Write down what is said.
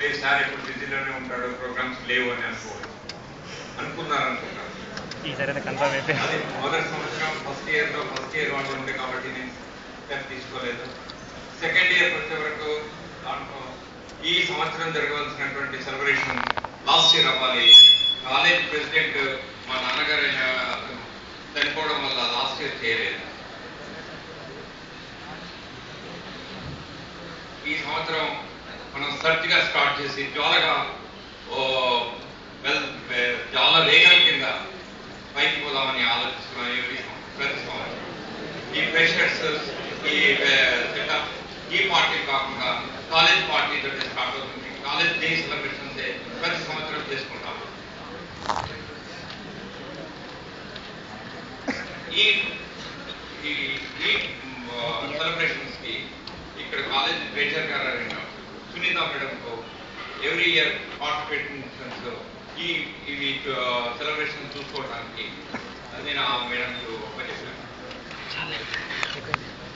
లేదు సార్ ఇప్పుడు బిజీలోనే ఉంటాడు, ప్రోగ్రామ్స్ లేవు అని అనుకున్నారు. అది మొదటి సంవత్సరం ఫస్ట్ ఇయర్ వాళ్ళు ఉండే కాబట్టి నేను స్టెప్ తీసుకోలేదు. సెకండ్ ఇయర్ వచ్చే వరకు దాంట్లో ఈ సంవత్సరం జరగవలసినటువంటి సెలబ్రేషన్ లాస్ట్ ఇయర్ అవ్వాలి. కాలేజ్ ప్రెసిడెంట్ మా నాన్నగారు చనిపోవడం వల్ల లాస్ట్ ఇయర్ చేయలేదు. ఈ సంవత్సరం మనం సర్చ్గా స్టార్ట్ చేసి చాలా వేగాల కింద పైకి పోదామని ఆలోచిస్తున్నాం. ప్రతి సంవత్సరం ఈ ఫ్రెషర్స్ ఈ సెటప్ ఈ పార్టీ కాకుండా కాలేజ్ పార్టీ తోటి స్టార్ట్ అవుతుంది. కాలేజ్ డే సెలబ్రేషన్స్ ప్రతి సంవత్సరం చేసుకుంటాం. ఈ సెలబ్రేషన్స్ కి ఇక్కడ కాలేజ్ ట్రెజర్ గారు సునీత మేడంతో ఎవ్రీ ఇయర్ పార్టిసిపేషన్స్ ఇవి సెలబ్రేషన్ చూసుకోవడానికి నేను ఆ మేడం